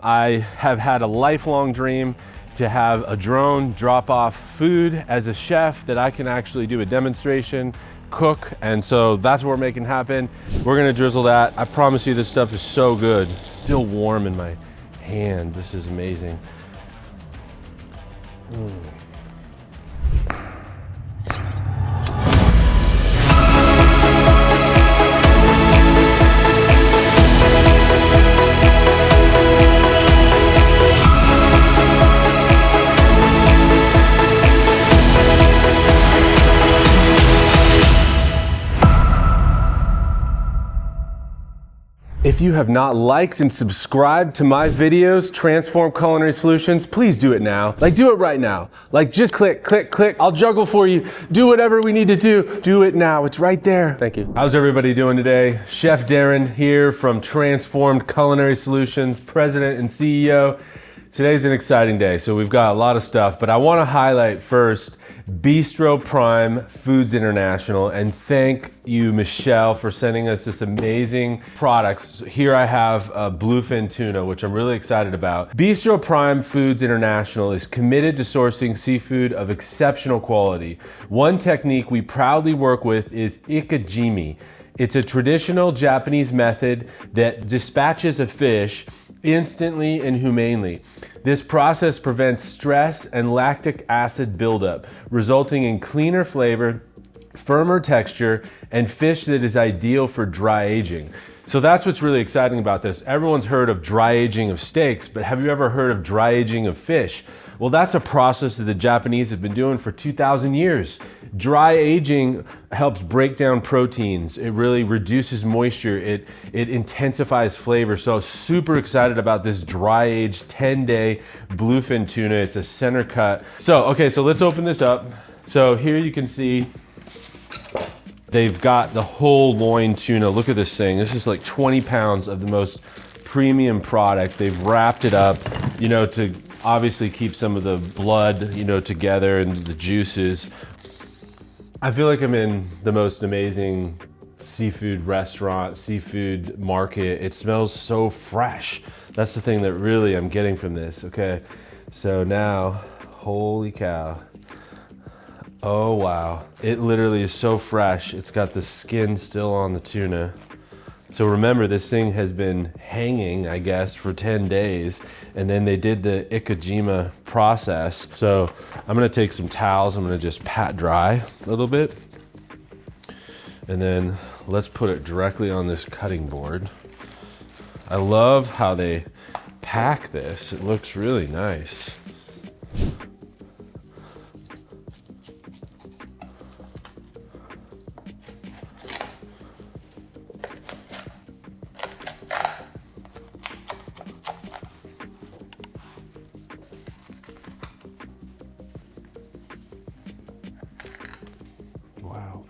I have had a lifelong dream to have a drone drop off food as a chef that I can actually do a demonstration, cook, and so that's what we're making happen. We're gonna drizzle that. I promise you this stuff is so good. Still warm in my hand. This is amazing. If you have not liked and subscribed to my videos, Transform Culinary Solutions, please do it now. Like, do it right now. Like, just click, click, click. I'll juggle for you. Do whatever we need to do. Do it now. It's right there. Thank you. How's everybody doing today? Chef Darin here from Transformed Culinary Solutions, President and CEO. Today's an exciting day, so we've got a lot of stuff, but I want to highlight first Bistro Prime Foods International, and thank you, Michelle, for sending us this amazing products. Here I have bluefin tuna, which I'm really excited about. Bistro Prime Foods International is committed to sourcing seafood of exceptional quality. One technique we proudly work with is ikejime. It's a traditional Japanese method that dispatches a fish instantly and humanely. This process prevents stress and lactic acid buildup, resulting in cleaner flavor, firmer texture, and fish that is ideal for dry aging. So that's what's really exciting about this. Everyone's heard of dry aging of steaks, but have you ever heard of dry aging of fish? Well, that's a process that the Japanese have been doing for 2,000 years. Dry aging helps break down proteins. It really reduces moisture. It intensifies flavor. So super excited about this dry aged 10-day bluefin tuna. It's a center cut. So, okay, so let's open this up. So here you can see they've got the whole loin tuna. Look at this thing. This is like 20 pounds of the most premium product. They've wrapped it up, you know, to obviously keep some of the blood, you know, together and the juices. I feel like I'm in the most amazing seafood restaurant, seafood market. It smells so fresh. That's the thing that really I'm getting from this. Okay, so now, holy cow. Oh wow, it literally is so fresh. It's got the skin still on the tuna. So remember, this thing has been hanging, I guess, for 10 days, and then they did the ikejime process. So I'm gonna take some towels, I'm gonna just pat dry a little bit, and then let's put it directly on this cutting board. I love how they pack this. It looks really nice. Wow.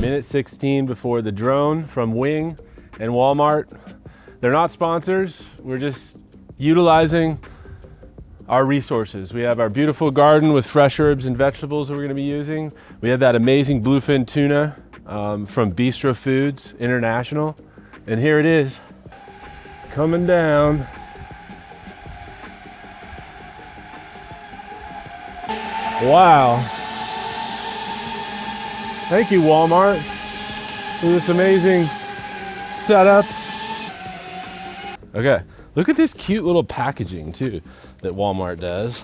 Minute 16 before the drone from Wing and Walmart. They're not sponsors. We're just utilizing our resources. We have our beautiful garden with fresh herbs and vegetables that we're gonna be using. We have that amazing bluefin tuna from Bistro Foods International. And here it is. It's coming down. Wow. Thank you, Walmart, for this amazing setup. Okay, look at this cute little packaging too that Walmart does.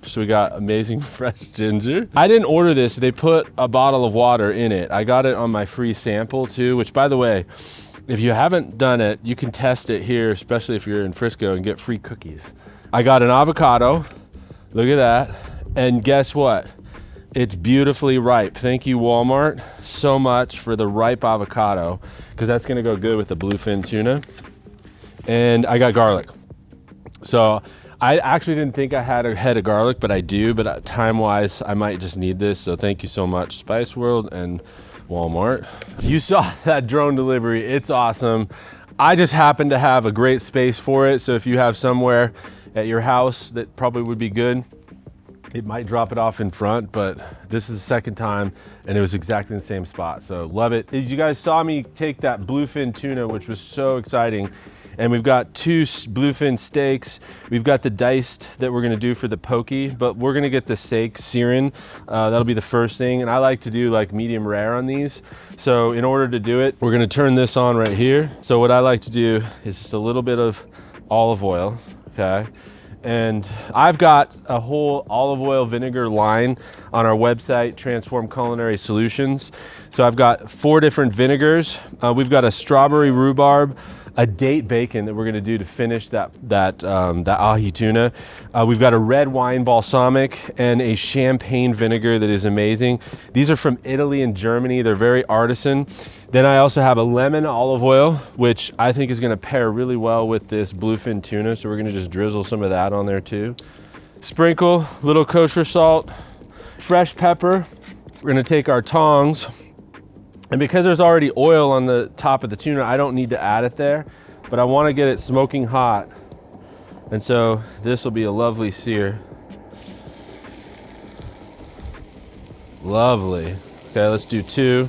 So we got amazing fresh ginger. I didn't order this, they put a bottle of water in it. I got it on my free sample too, which by the way, if you haven't done it, you can test it here, especially if you're in Frisco, and get free cookies. I got an avocado, look at that. And guess what? It's beautifully ripe. Thank you, Walmart, so much for the ripe avocado, because that's gonna go good with the bluefin tuna. And I got garlic. So I actually didn't think I had a head of garlic, but I do, but time-wise, I might just need this. So thank you so much, Spice World and Walmart. You saw that drone delivery, it's awesome. I just happen to have a great space for it. So if you have somewhere at your house that probably would be good, it might drop it off in front, but this is the second time and it was exactly the same spot. So love it. You guys saw me take that bluefin tuna, which was so exciting. And we've got 2 bluefin steaks. We've got the diced that we're gonna do for the pokey, but we're gonna get the steak searing. That'll be the first thing. And I like to do like medium rare on these. So in order to do it, we're gonna turn this on right here. So what I like to do is just a little bit of olive oil, okay? And I've got a whole olive oil vinegar line on our website, Transform Culinary Solutions. So I've got 4 different vinegars. We've got a strawberry rhubarb, a date bacon that we're gonna do to finish that ahi tuna. We've got a red wine balsamic and a champagne vinegar that is amazing. These are from Italy and Germany. They're very artisan. Then I also have a lemon olive oil, which I think is gonna pair really well with this bluefin tuna. So we're gonna just drizzle some of that on there too. Sprinkle, little kosher salt, fresh pepper. We're gonna take our tongs, and because there's already oil on the top of the tuna, I don't need to add it there, but I wanna get it smoking hot. And so this will be a lovely sear. Lovely. Okay, let's do 2.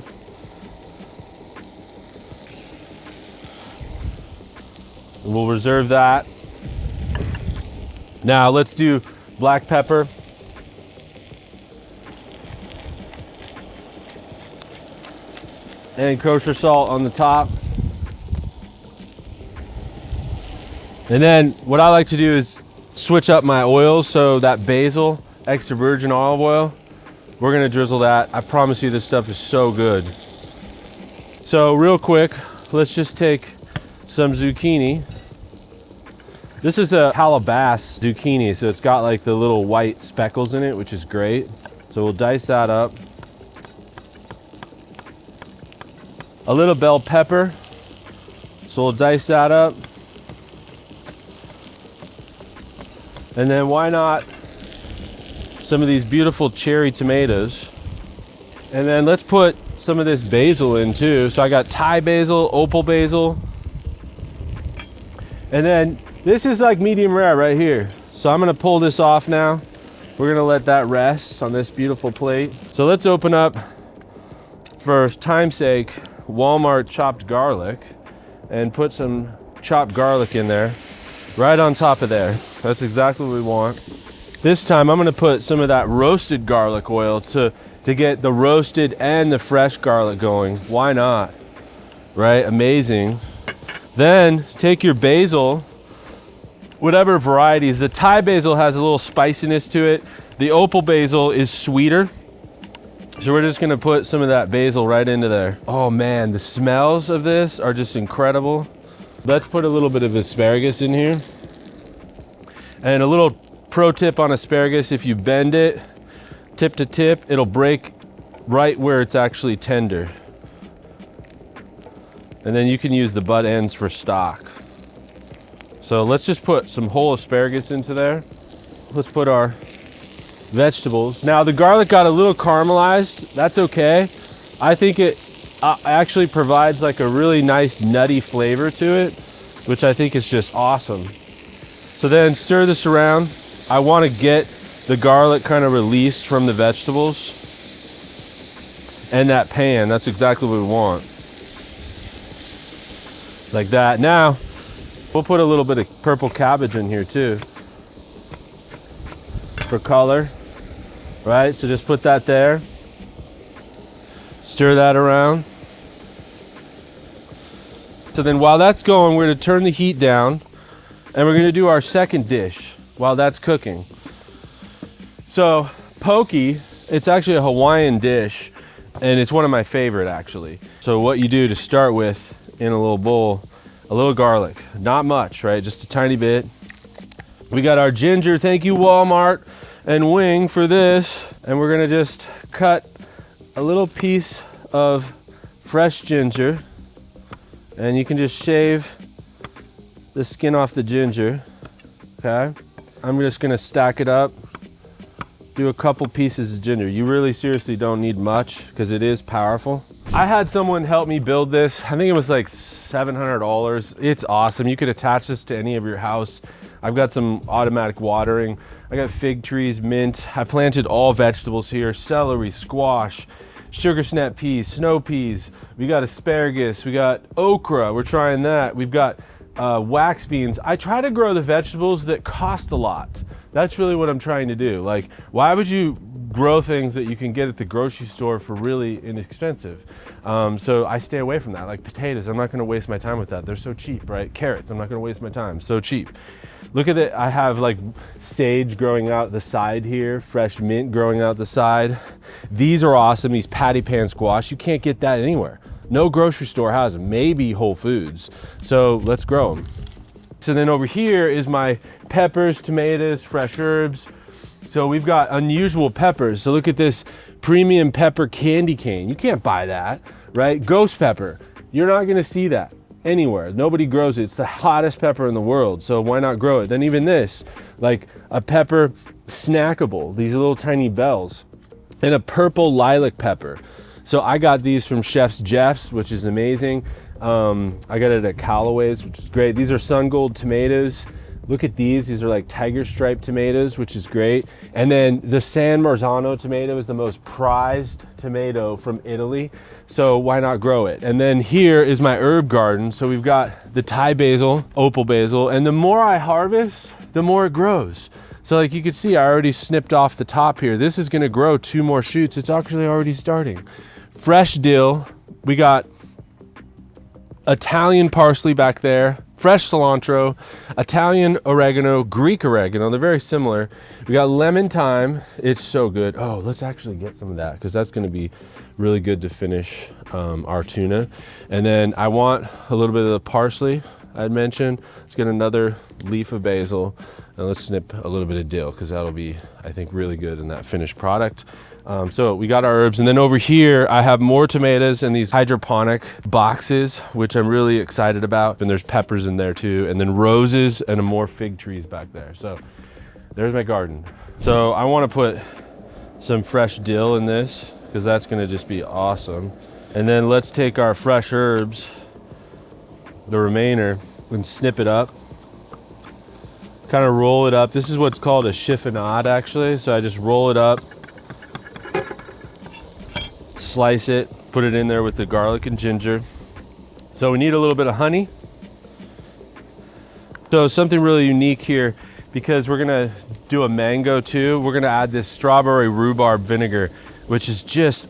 And we'll reserve that. Now let's do black pepper. And kosher salt on the top. And then what I like to do is switch up my oils. So that basil, extra virgin olive oil, we're gonna drizzle that. I promise you this stuff is so good. So real quick, let's just take some zucchini. This is a calabash zucchini, so it's got like the little white speckles in it, which is great. So we'll dice that up. A little bell pepper, so we'll dice that up. And then why not some of these beautiful cherry tomatoes. And then let's put some of this basil in too. So I got Thai basil, opal basil. And then this is like medium rare right here. So I'm gonna pull this off now. We're gonna let that rest on this beautiful plate. So let's open up, for time's sake, Walmart chopped garlic and put some chopped garlic in there, right on top of there. That's exactly what we want. This time I'm gonna put some of that roasted garlic oil to get the roasted and the fresh garlic going. Why not? Right, amazing. Then take your basil, whatever varieties. The Thai basil has a little spiciness to it. The opal basil is sweeter. So we're just gonna put some of that basil right into there. Oh man, the smells of this are just incredible. Let's put a little bit of asparagus in here. And a little pro tip on asparagus, if you bend it tip to tip, it'll break right where it's actually tender. And then you can use the butt ends for stock. So let's just put some whole asparagus into there. Let's put our vegetables. Now the garlic got a little caramelized, that's okay. I think it actually provides like a really nice nutty flavor to it, which I think is just awesome. So then stir this around. I want to get the garlic kind of released from the vegetables and that pan. That's exactly what we want. Like that. Now, we'll put a little bit of purple cabbage in here too for color, right? So just put that there. Stir that around. So then while that's going, we're gonna turn the heat down and we're gonna do our second dish while that's cooking. So poke, it's actually a Hawaiian dish and it's one of my favorite actually. So what you do to start with in a little bowl, a little garlic, not much, right? Just a tiny bit. We got our ginger, thank you Walmart and Wing for this. And we're gonna just cut a little piece of fresh ginger and you can just shave the skin off the ginger, okay? I'm just gonna stack it up, do a couple pieces of ginger. You really seriously don't need much because it is powerful. I had someone help me build this. I think it was like $700. It's awesome. You could attach this to any of your house. I've got some automatic watering. I got fig trees, mint. I planted all vegetables here, celery, squash, sugar snap peas, snow peas. We got asparagus, we got okra, we're trying that. We've got wax beans. I try to grow the vegetables that cost a lot. That's really what I'm trying to do. Like, why would you grow things that you can get at the grocery store for really inexpensive? So I stay away from that. Like potatoes, I'm not gonna waste my time with that. They're so cheap, right? Carrots, I'm not gonna waste my time, so cheap. Look at it, I have like sage growing out the side here, fresh mint growing out the side. These are awesome, these patty pan squash. You can't get that anywhere. No grocery store has them, maybe Whole Foods. So let's grow them. So then over here is my peppers, tomatoes, fresh herbs. So we've got unusual peppers. So look at this premium pepper candy cane. You can't buy that, right? Ghost pepper, you're not gonna see that anywhere. Nobody grows it. It's the hottest pepper in the world, so why not grow it? Then even this, like a pepper snackable, these little tiny bells, and a purple lilac pepper. So I got these from Chef's Jeff's, which is amazing. I got it at Callaway's, which is great. These are sun gold tomatoes. Look at these are like tiger stripe tomatoes, which is great. And then the San Marzano tomato is the most prized tomato from Italy. So why not grow it? And then here is my herb garden. So we've got the Thai basil, opal basil, and the more I harvest, the more it grows. So like you can see, I already snipped off the top here. This is gonna grow 2 more shoots. It's actually already starting. Fresh dill, we got Italian parsley back there, fresh cilantro, Italian oregano, Greek oregano, they're very similar. We got lemon thyme, it's so good. Oh, let's actually get some of that because that's gonna be really good to finish our tuna. And then I want a little bit of the parsley I'd mentioned. Let's get another leaf of basil and let's snip a little bit of dill because that'll be, I think, really good in that finished product. So we got our herbs, and then over here I have more tomatoes in these hydroponic boxes, which I'm really excited about. And there's peppers in there too, and then roses and more fig trees back there. So there's my garden. So I want to put some fresh dill in this because that's going to just be awesome. And then let's take our fresh herbs, the remainder, and snip it up. Kind of roll it up. This is what's called a chiffonade actually. So I just roll it up, slice it, put it in there with the garlic and ginger. So we need a little bit of honey. So something really unique here, because we're gonna do a mango too, we're gonna add this strawberry rhubarb vinegar, which is just,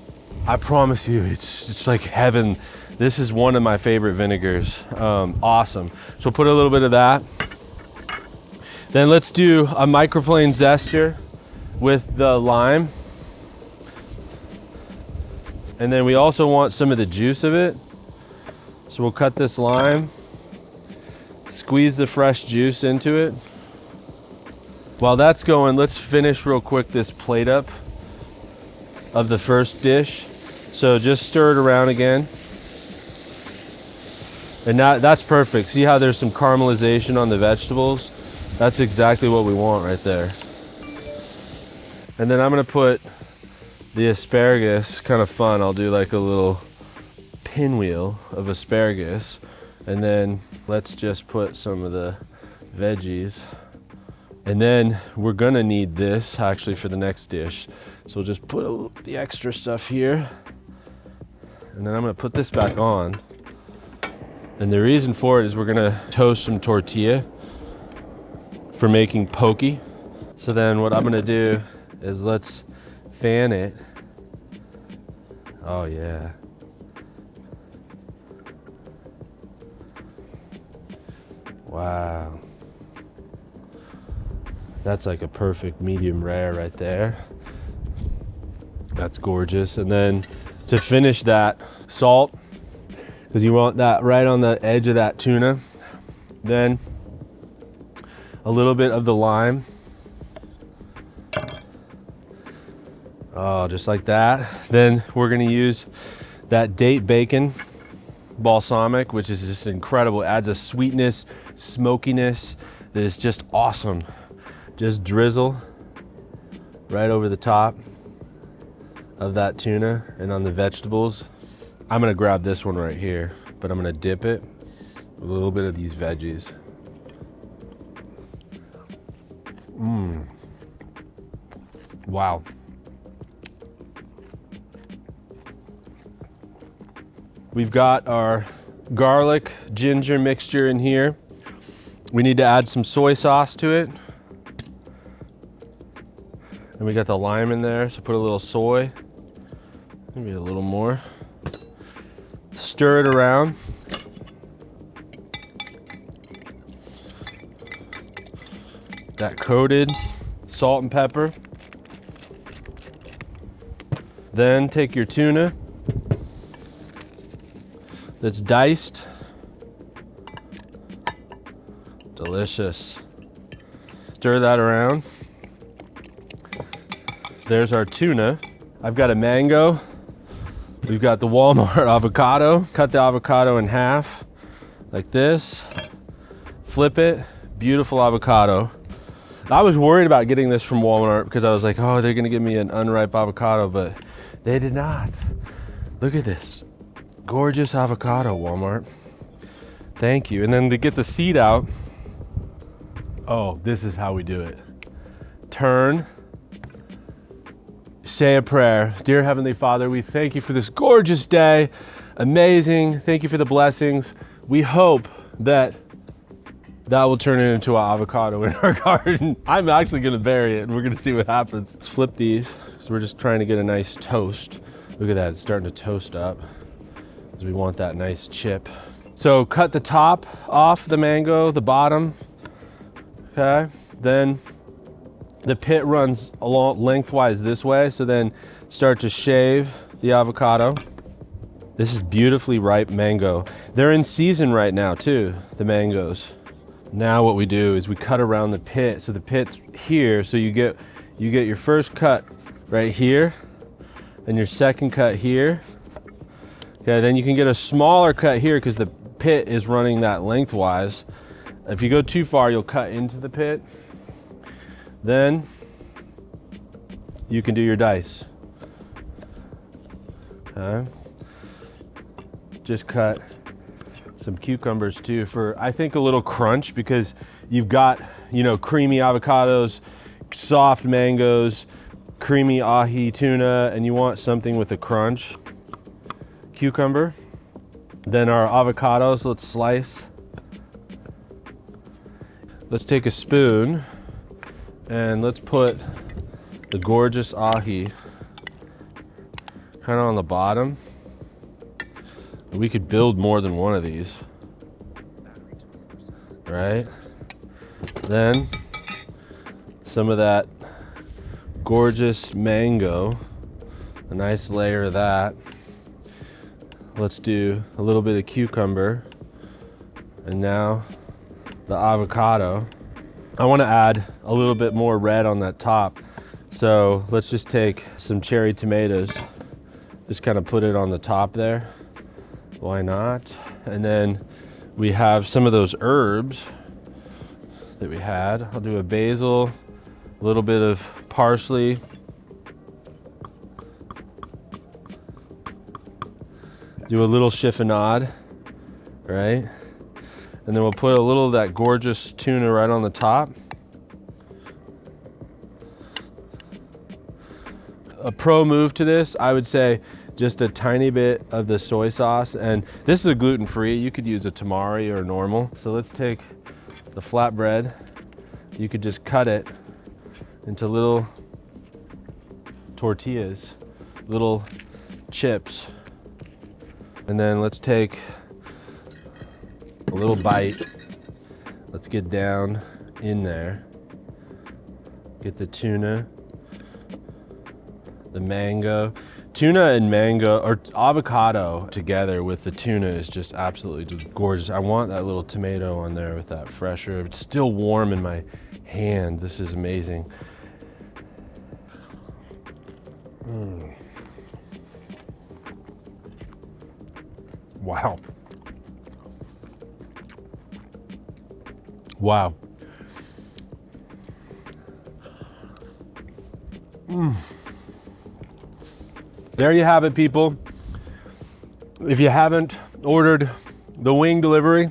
I promise you, it's like heaven. This is one of my favorite vinegars. Awesome. So put a little bit of that. Then let's do a microplane zester with the lime. And then we also want some of the juice of it. So we'll cut this lime, squeeze the fresh juice into it. While that's going, let's finish real quick this plate up of the first dish. So just stir it around again. And now that's perfect. See how there's some caramelization on the vegetables? That's exactly what we want right there. And then I'm gonna put the asparagus, kind of fun. I'll do like a little pinwheel of asparagus, and then let's just put some of the veggies. And then we're gonna need this actually for the next dish. So we'll just put the extra stuff here, and then I'm gonna put this back on. And the reason for it is we're gonna toast some tortilla for making poke. So then what I'm gonna do is let's fan it. Oh yeah. Wow. That's like a perfect medium rare right there. That's gorgeous. And then to finish that, salt, because you want that right on the edge of that tuna. Then a little bit of the lime. Oh, just like that. Then we're gonna use that date bacon balsamic, which is just incredible. It adds a sweetness, smokiness that is just awesome. Just drizzle right over the top of that tuna and on the vegetables. I'm gonna grab this one right here, but I'm gonna dip it with a little bit of these veggies. Wow. We've got our garlic ginger mixture in here. We need to add some soy sauce to it. And we got the lime in there, so put a little soy, maybe a little more. Stir it around. That coated salt and pepper. Then take your tuna that's diced. Delicious. Stir that around. There's our tuna. I've got a mango. We've got the Walmart avocado. Cut the avocado in half like this. Flip it. Beautiful avocado. I was worried about getting this from Walmart because I was like, oh, they're gonna give me an unripe avocado, but they did not. Look at this. Gorgeous avocado, Walmart. Thank you. And then to get the seed out, oh, this is how we do it. Turn. Say a prayer. Dear Heavenly Father, we thank you for this gorgeous day. Amazing. Thank you for the blessings. We hope that will turn it into an avocado in our garden. I'm actually gonna bury it and we're gonna see what happens. Let's flip these. So we're just trying to get a nice toast. Look at that, it's starting to toast up because we want that nice chip. So cut the top off the mango, the bottom, okay? Then the pit runs along lengthwise this way, so then start to shave the avocado. This is beautifully ripe mango. They're in season right now too, the mangoes. Now what we do is we cut around the pit, so the pit's here, so you get your first cut right here, and your second cut here. Okay, then you can get a smaller cut here because the pit is running that lengthwise. If you go too far, you'll cut into the pit. Then you can do your dice. Okay. Just cut some cucumbers too for, I think, a little crunch because you've got, creamy avocados, soft mangoes, creamy ahi tuna, and you want something with a crunch. Cucumber. Then our avocados, let's slice. Let's take a spoon and let's put the gorgeous ahi kind of on the bottom. We could build more than one of these, right? Then some of that gorgeous mango, a nice layer of that. Let's do a little bit of cucumber, and now the avocado. I want to add a little bit more red on that top, so let's just take some cherry tomatoes, just kind of put it on the top there. Why not? And then we have some of those herbs that we had. I'll do a basil, a little bit of parsley, do a little chiffonade, right? And then we'll put a little of that gorgeous tuna right on the top. A pro move to this, I would say just a tiny bit of the soy sauce. And this is a gluten-free. You could use a tamari or normal. So let's take the flatbread. You could just cut it into little tortillas, little chips. And then let's take a little bite. Let's get down in there. Get the tuna, the mango. Tuna and mango, or avocado together with the tuna is just absolutely just gorgeous. I want that little tomato on there with that fresh herb. It's still warm in my hand. This is amazing. Wow. Wow. There you have it, people. If you haven't ordered the wing delivery,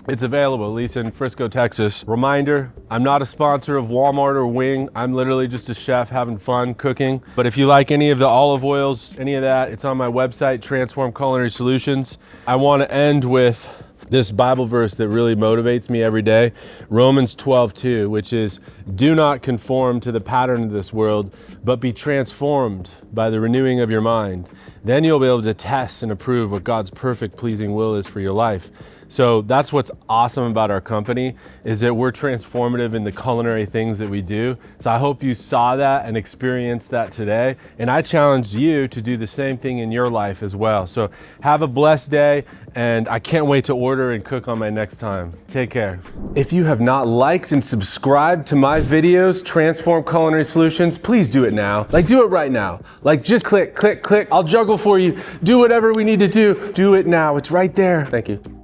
it's available, at least in Frisco, Texas. Reminder, I'm not a sponsor of Walmart or Wing. I'm literally just a chef having fun cooking. But if you like any of the olive oils, any of that, it's on my website, Transform Culinary Solutions. I want to end with this Bible verse that really motivates me every day, Romans 12:2, which is, do not conform to the pattern of this world, but be transformed by the renewing of your mind. Then you'll be able to test and approve what God's perfect, pleasing will is for your life. So that's what's awesome about our company, is that we're transformative in the culinary things that we do. So I hope you saw that and experienced that today. And I challenge you to do the same thing in your life as well. So have a blessed day, and I can't wait to order and cook on my next time. Take care. If you have not liked and subscribed to my videos, Transform Culinary Solutions, please do it now. Like, do it right now. Like, just click, click, click. I'll juggle for you. Do whatever we need to do. Do it now. It's right there. Thank you.